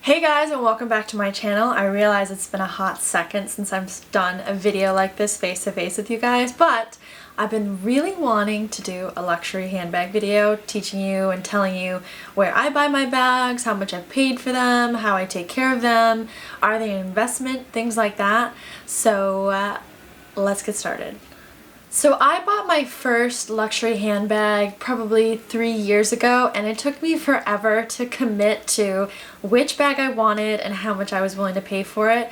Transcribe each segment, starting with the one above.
Hey guys, and welcome back to my channel. I realize it's been a hot second since I've done a video like this face to face with you guys, but I've been really wanting to do a luxury handbag video teaching you and telling you where I buy my bags, how much I've paid for them, how I take care of them, are they an investment, things like that. So let's get started. So I bought my first luxury handbag probably 3 years ago, and it took me forever to commit to which bag I wanted and how much I was willing to pay for it.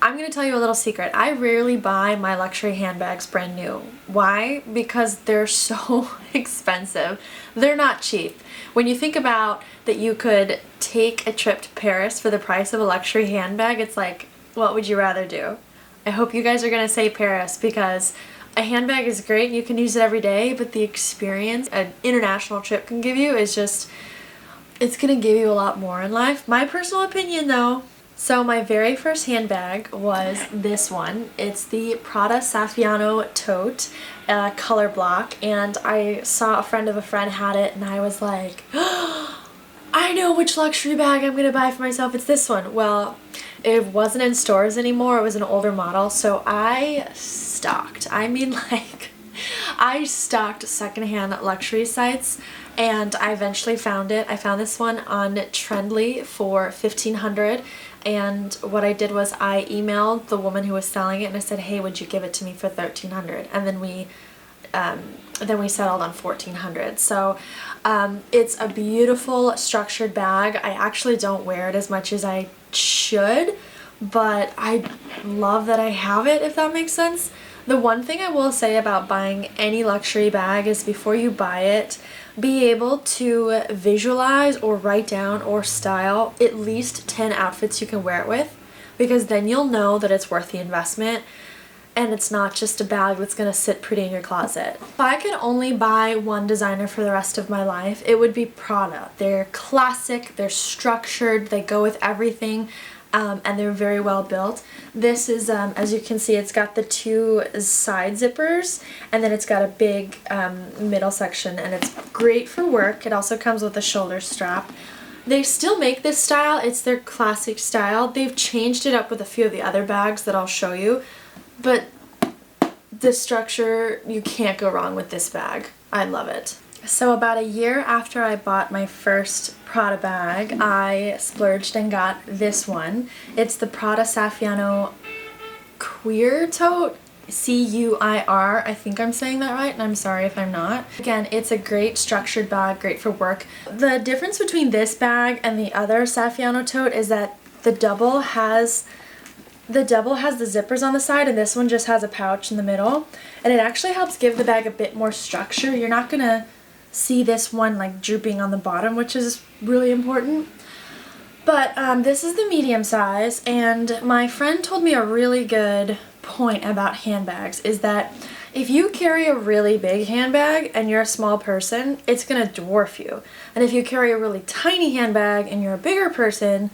I'm going to tell you a little secret. I rarely buy my luxury handbags brand new. Why? Because they're so expensive. They're not cheap. When you think about that you could take a trip to Paris for the price of a luxury handbag, it's like, what would you rather do? I hope you guys are going to say Paris, because a handbag is great, you can use it every day, but the experience an international trip can give you is just, it's gonna give you a lot more in life. My personal opinion though. So my very first handbag was this one. It's the Prada Saffiano tote, color block, and I saw a friend of a friend had it and I was like, oh, I know which luxury bag I'm gonna buy for myself, it's this one. Well, it wasn't in stores anymore, it was an older model, so I stocked. I stocked secondhand luxury sites, and I eventually found it. I found this one on Trendly for $1,500, and what I did was I emailed the woman who was selling it and I said, hey, would you give it to me for $1,300? And then we settled on $1,400. So it's a beautiful structured bag. I actually don't wear it as much as I should, but I love that I have it, if that makes sense. The one thing I will say about buying any luxury bag is before you buy it, be able to visualize or write down or style at least 10 outfits you can wear it with, because then you'll know that it's worth the investment and it's not just a bag that's going to sit pretty in your closet. If I could only buy one designer for the rest of my life, it would be Prada. They're classic, they're structured, they go with everything. And they're very well built. This is, as you can see, it's got the two side zippers, and then it's got a big middle section, and it's great for work. It also comes with a shoulder strap. They still make this style. It's their classic style. They've changed it up with a few of the other bags that I'll show you, but the structure, you can't go wrong with this bag. I love it. So about a year after I bought my first Prada bag, I splurged and got this one. It's the Prada Saffiano Cuir tote, C-U-I-R. I think I'm saying that right, and I'm sorry if I'm not. Again, it's a great structured bag, great for work. The difference between this bag and the other Saffiano tote is that the double has the zippers on the side, and this one just has a pouch in the middle, and it actually helps give the bag a bit more structure. You're not gonna see this one like drooping on the bottom, which is really important. But this is the medium size, and my friend told me a really good point about handbags is that if you carry a really big handbag and you're a small person, it's gonna dwarf you. And if you carry a really tiny handbag and you're a bigger person,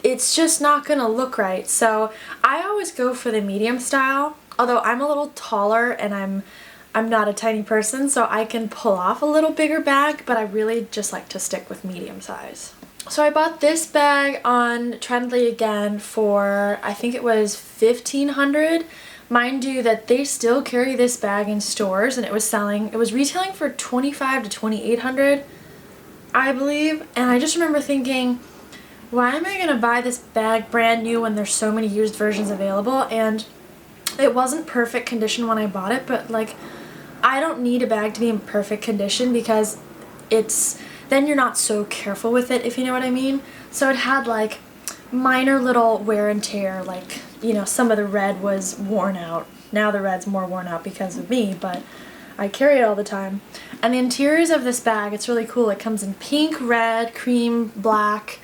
it's just not gonna look right. So I always go for the medium style, although I'm a little taller and I'm not a tiny person, so I can pull off a little bigger bag, but I really just like to stick with medium size. So I bought this bag on Trendly again for, I think it was $1,500. Mind you that they still carry this bag in stores, and it was retailing for $2,500 to $2,800, I believe. And I just remember thinking, why am I gonna buy this bag brand new when there's so many used versions available? And it wasn't perfect condition when I bought it, but like, I don't need a bag to be in perfect condition, because then you're not so careful with it, if you know what I mean. So it had like minor little wear and tear, like, you know, some of the red was worn out. Now the red's more worn out because of me, but I carry it all the time. And the interiors of this bag, it's really cool. It comes in pink, red, cream, black.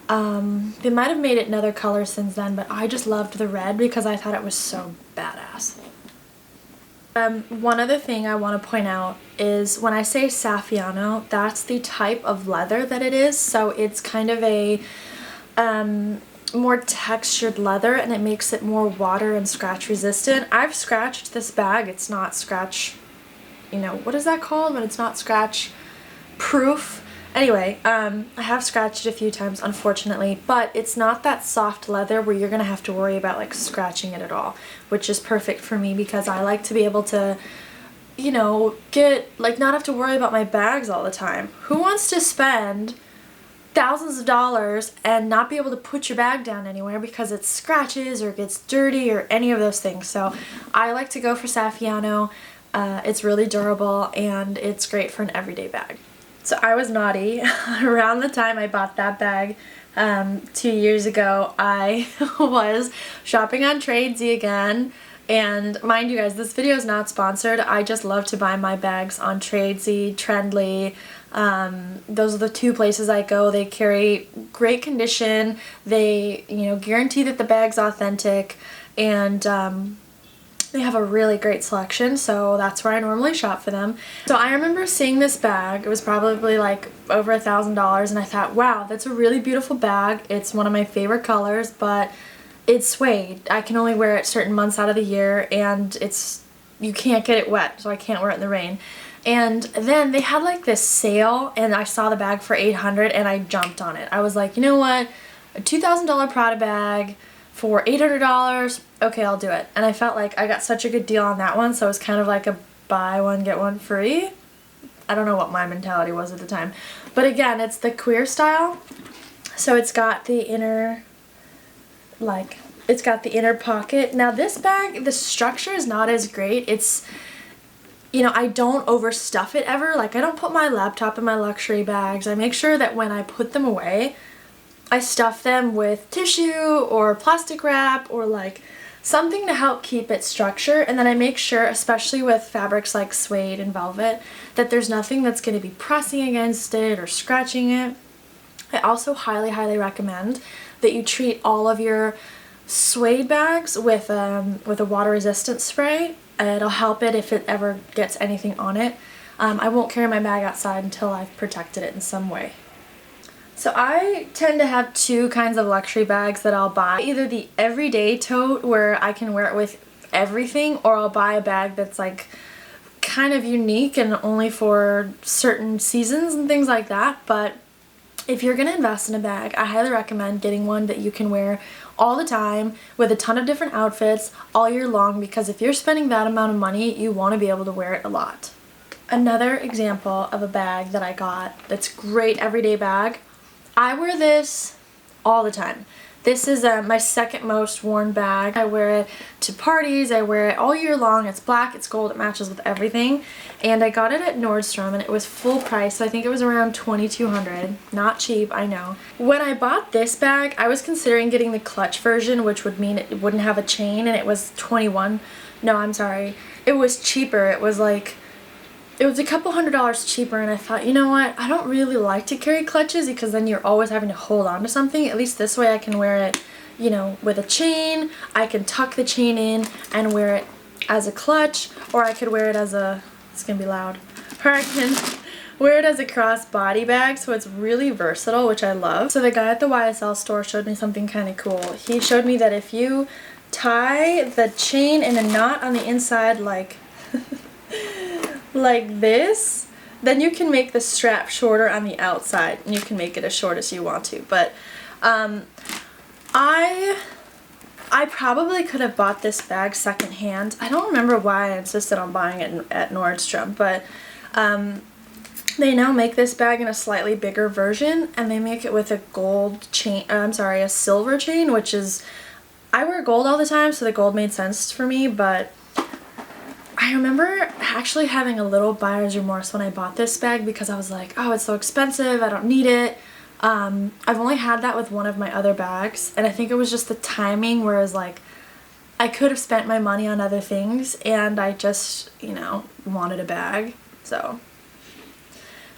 They might have made it in other colors since then, but I just loved the red because I thought it was so badass. One other thing I want to point out is when I say Saffiano, that's the type of leather that it is. So it's kind of a more textured leather, and it makes it more water and scratch resistant. I've scratched this bag. It's not scratch, you know, what is that called when it's not scratch proof? Anyway, I have scratched it a few times, unfortunately, but it's not that soft leather where you're gonna have to worry about like scratching it at all, which is perfect for me because I like to be able to, you know, not have to worry about my bags all the time. Who wants to spend thousands of dollars and not be able to put your bag down anywhere because it scratches or gets dirty or any of those things? So I like to go for Saffiano. It's really durable and it's great for an everyday bag. So I was naughty. Around the time I bought that bag 2 years ago, I was shopping on Tradesy again. And mind you guys, this video is not sponsored. I just love to buy my bags on Tradesy, Trendly. Those are the two places I go. They carry great condition. They, you know, guarantee that the bag's authentic, and they have a really great selection, so that's where I normally shop for them. So I remember seeing this bag. It was probably like over $1,000, and I thought, wow, that's a really beautiful bag. It's one of my favorite colors, but it's suede. I can only wear it certain months out of the year, and you can't get it wet, so I can't wear it in the rain. And then they had like this sale, and I saw the bag for $800, and I jumped on it. I was like, you know what, a $2,000 Prada bag for $800, okay, I'll do it. And I felt like I got such a good deal on that one, so it was kind of like a buy one get one free. I don't know what my mentality was at the time, but again, it's the queer style, so it's got the inner, like, it's got the inner pocket. Now this bag, the structure is not as great. It's, you know, I don't overstuff it ever. Like, I don't put my laptop in my luxury bags. I make sure that when I put them away, I stuff them with tissue or plastic wrap or like something to help keep its structure. And then I make sure, especially with fabrics like suede and velvet, that there's nothing that's going to be pressing against it or scratching it. I also highly, highly recommend that you treat all of your suede bags with a water resistant spray. It'll help it if it ever gets anything on it. I won't carry my bag outside until I've protected it in some way. So I tend to have two kinds of luxury bags that I'll buy. Either the everyday tote where I can wear it with everything, or I'll buy a bag that's like kind of unique and only for certain seasons and things like that. But if you're gonna invest in a bag, I highly recommend getting one that you can wear all the time with a ton of different outfits all year long, because if you're spending that amount of money, you want to be able to wear it a lot. Another example of a bag that I got that's great everyday bag. I wear this all the time. This is my second most worn bag. I wear it to parties, I wear it all year long. It's black, it's gold, it matches with everything. And I got it at Nordstrom and it was full price, so I think it was around $2,200. Not cheap, I know. When I bought this bag, I was considering getting the clutch version, which would mean it wouldn't have a chain, and it was $21. No, I'm sorry. It was cheaper. It was a couple $100s cheaper, and I thought, you know what, I don't really like to carry clutches because then you're always having to hold on to something. At least this way I can wear it, you know, with a chain. I can tuck the chain in and wear it as a clutch, or I could wear it as a, it's gonna be loud, or I can wear it as a cross-body bag, so it's really versatile, which I love. So the guy at the YSL store showed me something kind of cool. He showed me that if you tie the chain in a knot on the inside like like this, then you can make the strap shorter on the outside, and you can make it as short as you want to. But I probably could have bought this bag secondhand. I don't remember why I insisted on buying it at Nordstrom, but they now make this bag in a slightly bigger version, and they make it with a gold chain, a silver chain, which is, I wear gold all the time, so the gold made sense for me. But I remember actually having a little buyer's remorse when I bought this bag because I was like, oh, it's so expensive, I don't need it. I've only had that with one of my other bags, and I think it was just the timing, whereas like I could have spent my money on other things, and I just, you know, wanted a bag. So,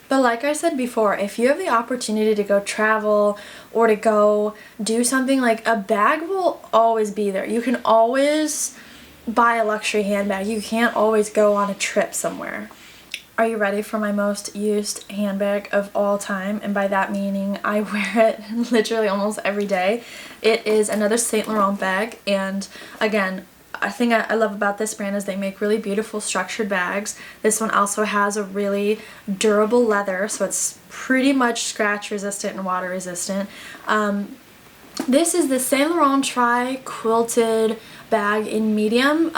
but like I said before, if you have the opportunity to go travel or to go do something, like a bag will always be there. You can always buy a luxury handbag. You can't always go on a trip somewhere. Are you ready for my most used handbag of all time? And by that meaning I wear it literally almost every day. It is another Saint Laurent bag, and again, thing I love about this brand is they make really beautiful structured bags. This one also has a really durable leather, so it's pretty much scratch resistant and water resistant. This is the Saint Laurent Tri-Quilted bag in medium,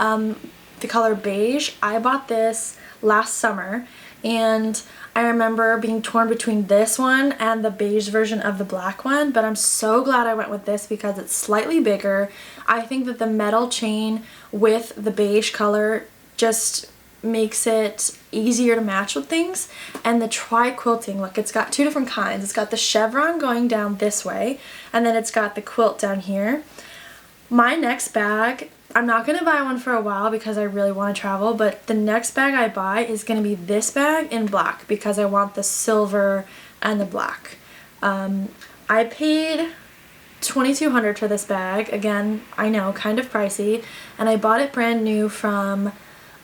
the color beige. I bought this last summer, and I remember being torn between this one and the beige version of the black one, but I'm so glad I went with this because it's slightly bigger. I think that the metal chain with the beige color just makes it easier to match with things. And the tri-quilting, look, it's got two different kinds. It's got the chevron going down this way, and then it's got the quilt down here. My next bag, I'm not going to buy one for a while because I really want to travel, but the next bag I buy is going to be this bag in black because I want the silver and the black. I paid $2,200 for this bag. Again, I know, kind of pricey, and I bought it brand new from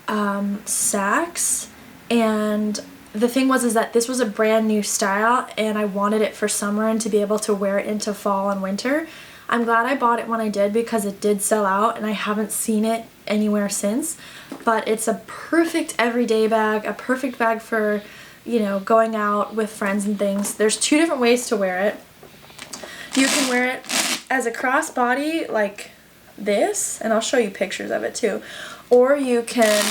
Saks, and the thing was that this was a brand new style and I wanted it for summer and to be able to wear it into fall and winter. I'm glad I bought it when I did because it did sell out and I haven't seen it anywhere since. But it's a perfect everyday bag, a perfect bag for, you know, going out with friends and things. There's two different ways to wear it. You can wear it as a crossbody like this, and I'll show you pictures of it too. Or you can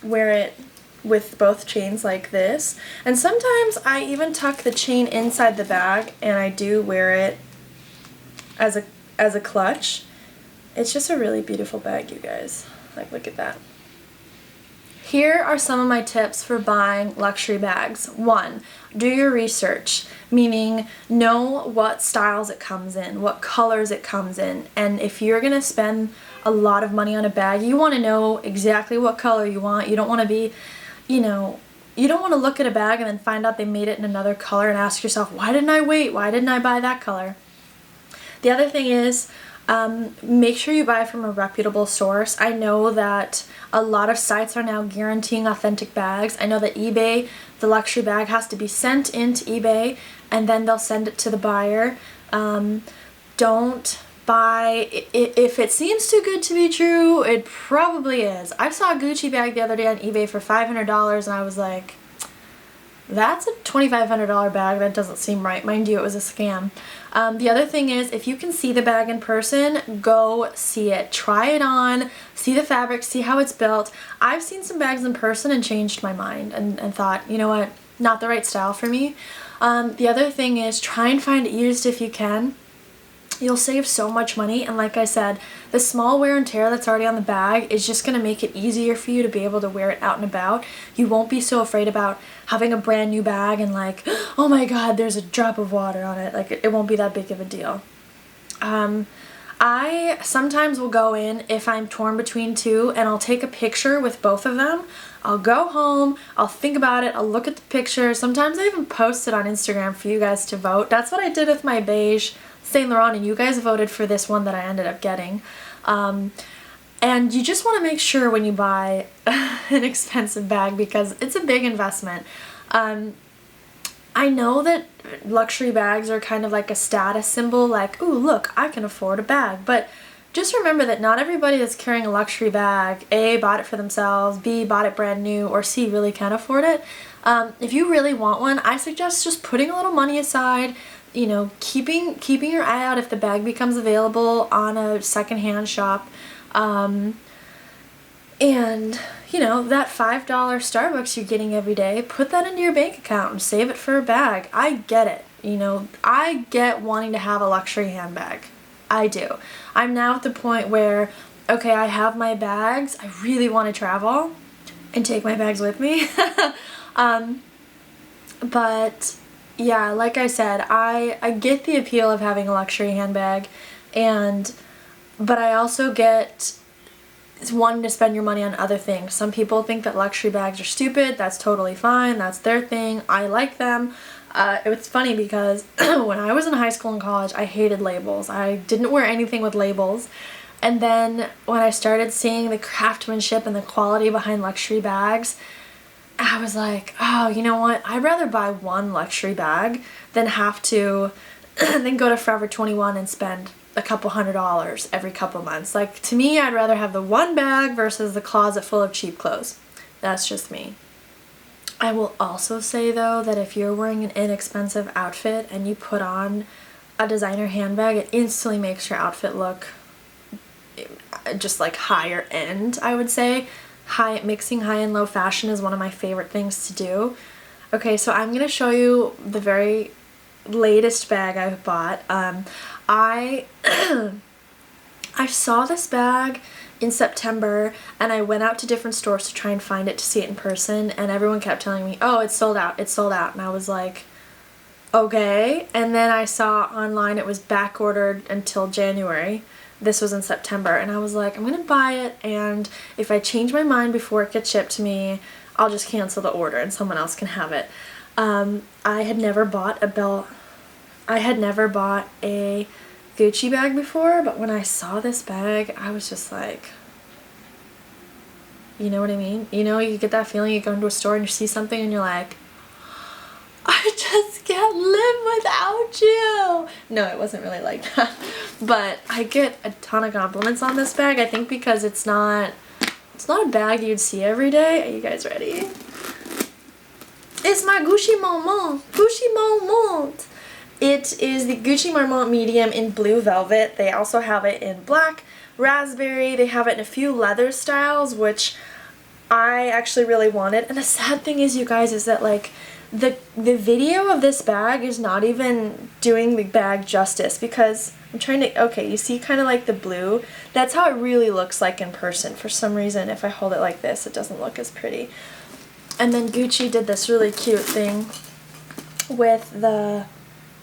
wear it with both chains like this. And sometimes I even tuck the chain inside the bag and I do wear it as a clutch. It's just a really beautiful bag, you guys. Like, look at that. Here are some of my tips for buying luxury bags. 1, do your research, meaning know what styles it comes in, what colors it comes in, and if you're gonna spend a lot of money on a bag, you want to know exactly what color you want. You don't want to be, you know, you don't want to look at a bag and then find out they made it in another color and ask yourself, why didn't I wait? Why didn't I buy that color? The other thing is, make sure you buy from a reputable source. I know that a lot of sites are now guaranteeing authentic bags. I know that eBay, the luxury bag has to be sent into eBay and then they'll send it to the buyer. Don't buy, if it seems too good to be true, it probably is. I saw a Gucci bag the other day on eBay for $500 and I was like, that's a $2,500 bag. That doesn't seem right. Mind you, it was a scam. The other thing is, if you can see the bag in person, go see it. Try it on, see the fabric, see how it's built. I've seen some bags in person and changed my mind and thought, you know what, not the right style for me. The other thing is, try and find it used if you can. You'll save so much money, and like I said, the small wear and tear that's already on the bag is just going to make it easier for you to be able to wear it out and about. You won't be so afraid about having a brand new bag and like, oh my god, there's a drop of water on it. Like, it won't be that big of a deal. I sometimes will go in if I'm torn between two and I'll take a picture with both of them. I'll go home, I'll think about it, I'll look at the picture. Sometimes I even post it on Instagram for you guys to vote. That's what I did with my beige Saint Laurent, and you guys voted for this one that I ended up getting. And you just want to make sure when you buy an expensive bag, because it's a big investment. I know that luxury bags are kind of like a status symbol, like, ooh, look, I can afford a bag. But just remember that not everybody that's carrying a luxury bag, A, bought it for themselves, B, bought it brand new, or C, really can afford it. If you really want one, I suggest just putting a little money aside, you know, keeping your eye out if the bag becomes available on a secondhand shop. And, you know, that $5 Starbucks you're getting every day, put that into your bank account and save it for a bag. I get it. You know, I get wanting to have a luxury handbag. I do. I'm now at the point where, okay, I have my bags. I really want to travel and take my bags with me. But yeah, like I said, I get the appeal of having a luxury handbag, but I also get wanting to spend your money on other things. Some people think that luxury bags are stupid. That's totally fine. That's their thing. I like them. It's funny because when I was in high school and college, I hated labels. I didn't wear anything with labels. And then when I started seeing the craftsmanship and the quality behind luxury bags, I was like, oh, you know what? I'd rather buy one luxury bag than have to and then go to Forever 21 and spend a couple $100 every couple months. Like, to me, I'd rather have the one bag versus the closet full of cheap clothes. That's just me. I will also say though that if you're wearing an inexpensive outfit and you put on a designer handbag, it instantly makes your outfit look just like higher end, I would say. Mixing high and low fashion is one of my favorite things to do. Okay, so I'm gonna show you the very latest bag I bought. I I saw this bag in September and I went out to different stores to try and find it to see it in person, and everyone kept telling me, oh, it's sold out, it's sold out, and I was like, okay. And then I saw online it was back ordered until January. This was in September, and I was like, I'm gonna buy it, and if I change my mind before it gets shipped to me, I'll just cancel the order and someone else can have it. I had never bought a Gucci bag before, but when I saw this bag, I was just like, you know what I mean? You know, you get that feeling, you go into a store and you see something and you're like, I just can't live without you. No, it wasn't really like that. But I get a ton of compliments on this bag, I think because it's not a bag you'd see every day. Are you guys ready? It's my Gucci Moment. Gucci Moment. It is the Gucci Marmont medium in blue velvet. They also have it in black, raspberry. They have it in a few leather styles, which I actually really wanted. And the sad thing is, you guys, is that like the video of this bag is not even doing the bag justice, because I'm trying to, okay, you see kind of like the blue? That's how it really looks like in person. For some reason, if I hold it like this, it doesn't look as pretty. And then Gucci did this really cute thing with the,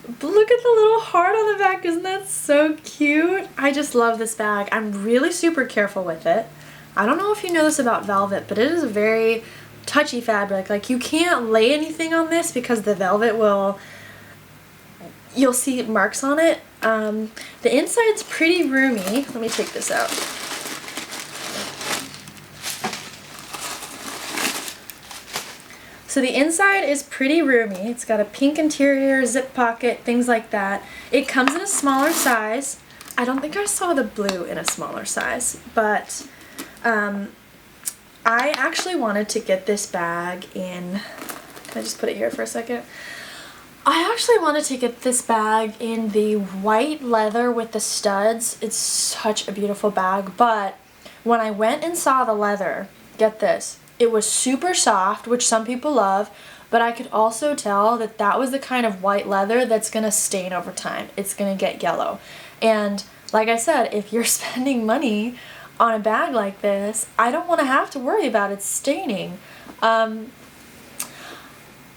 look at the little heart on the back. Isn't that so cute? I just love this bag. I'm really super careful with it. I don't know if you know this about velvet, but it is a very touchy fabric. Like, you can't lay anything on this because the velvet will, you'll see marks on it. The inside's pretty roomy. Let me take this out. So the inside is pretty roomy. It's got a pink interior, zip pocket, things like that. It comes in a smaller size. I don't think I saw the blue in a smaller size, but I actually wanted to get this bag in, can I just put it here for a second? I actually wanted to get this bag in the white leather with the studs. It's such a beautiful bag, but when I went and saw the leather, get this, it was super soft, which some people love, but I could also tell that that was the kind of white leather that's going to stain over time. It's going to get yellow. And like I said, if you're spending money on a bag like this, I don't want to have to worry about it staining.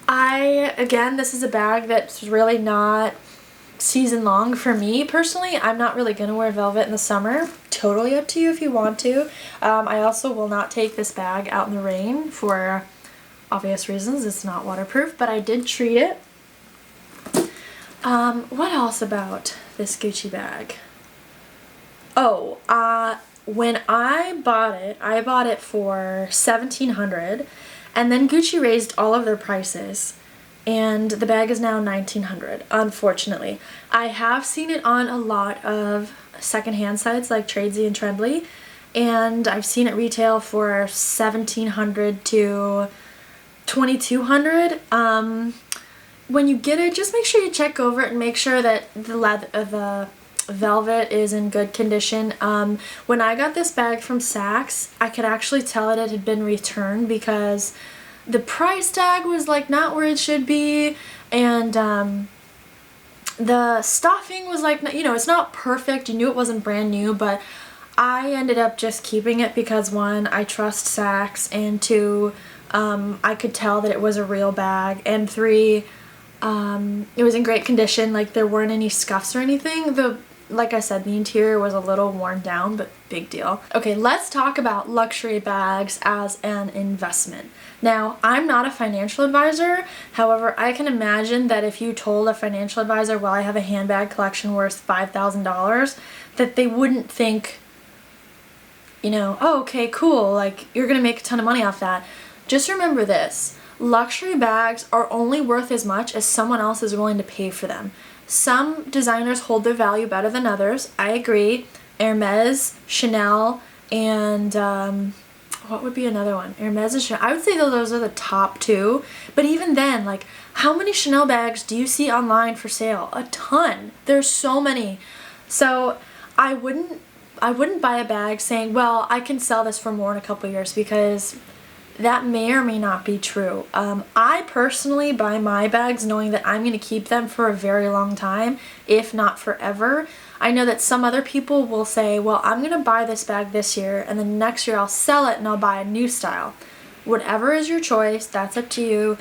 Again, this is a bag that's really not season long for me personally. I'm not really gonna wear velvet in the summer. Totally up to you if you want to. I also will not take this bag out in the rain for obvious reasons. It's not waterproof, but I did treat it. What else about this Gucci bag? Oh, when I bought it for $1,700, and then Gucci raised all of their prices, and the bag is now $1,900, unfortunately. I have seen it on a lot of secondhand sites like Tradesy and Trendly, and I've seen it retail for $1,700 to $2,200. When you get it, just make sure you check over it and make sure that the velvet is in good condition. When I got this bag from Saks, I could actually tell that it had been returned because the price tag was like not where it should be, and the stuffing was like, you know, it's not perfect. You knew it wasn't brand new, but I ended up just keeping it because one, I trust Saks, and two, I could tell that it was a real bag, and three, it was in great condition. Like, there weren't any scuffs or anything. Like I said, the interior was a little worn down, but big deal. Okay, let's talk about luxury bags as an investment. Now, I'm not a financial advisor. However, I can imagine that if you told a financial advisor, well, I have a handbag collection worth $5,000, that they wouldn't think, you know, oh, okay, cool, like, you're gonna make a ton of money off that. Just remember this. Luxury bags are only worth as much as someone else is willing to pay for them. Some designers hold their value better than others. I agree. Hermes, Chanel, and what would be another one? Hermes and Chanel. I would say those are the top two. But even then, like, how many Chanel bags do you see online for sale? A ton. There's so many. So I wouldn't buy a bag saying, well, I can sell this for more in a couple years, because that may or may not be true. I personally buy my bags knowing that I'm going to keep them for a very long time, if not forever. I know that some other people will say, well, I'm going to buy this bag this year, and then next year I'll sell it and I'll buy a new style. Whatever is your choice, that's up to you.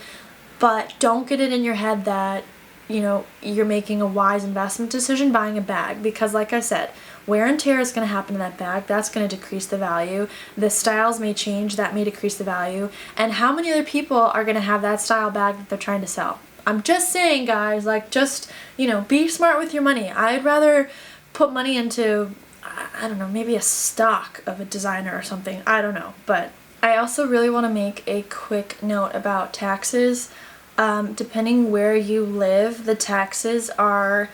But don't get it in your head that, you know, you're making a wise investment decision buying a bag, because like I said, wear and tear is going to happen to that bag. That's going to decrease the value. The styles may change. That may decrease the value. And how many other people are going to have that style bag that they're trying to sell? I'm just saying, guys, like, just, you know, be smart with your money. I'd rather put money into, I don't know, maybe a stock of a designer or something. I don't know. But I also really want to make a quick note about taxes. Depending where you live, the taxes are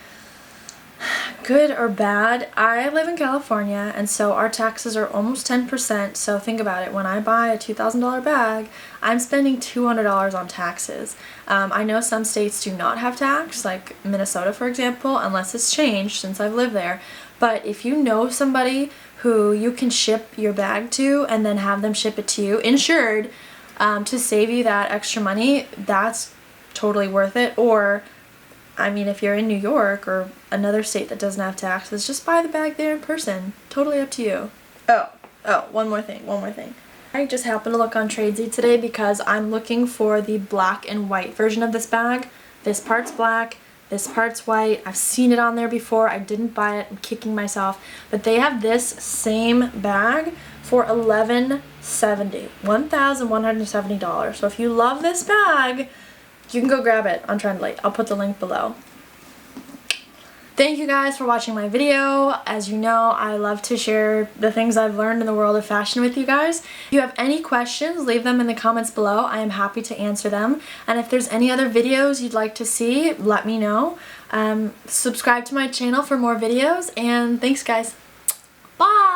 good or bad. I live in California, and so our taxes are almost 10%. So think about it. When I buy a $2,000 bag, I'm spending $200 on taxes. I know some states do not have tax, like Minnesota, for example, unless it's changed since I've lived there. But if you know somebody who you can ship your bag to and then have them ship it to you, insured, to save you that extra money, that's totally worth it. Or, I mean, if you're in New York or another state that doesn't have taxes, just buy the bag there in person. Totally up to you. Oh, one more thing. I just happened to look on Tradesy today because I'm looking for the black and white version of this bag. This part's black, this part's white. I've seen it on there before. I didn't buy it. I'm kicking myself. But they have this same bag for $1,170. $1,170. So if you love this bag, you can go grab it on Trendly. I'll put the link below. Thank you guys for watching my video. As you know, I love to share the things I've learned in the world of fashion with you guys. If you have any questions, leave them in the comments below. I am happy to answer them. And if there's any other videos you'd like to see, let me know. Subscribe to my channel for more videos, and thanks guys. Bye!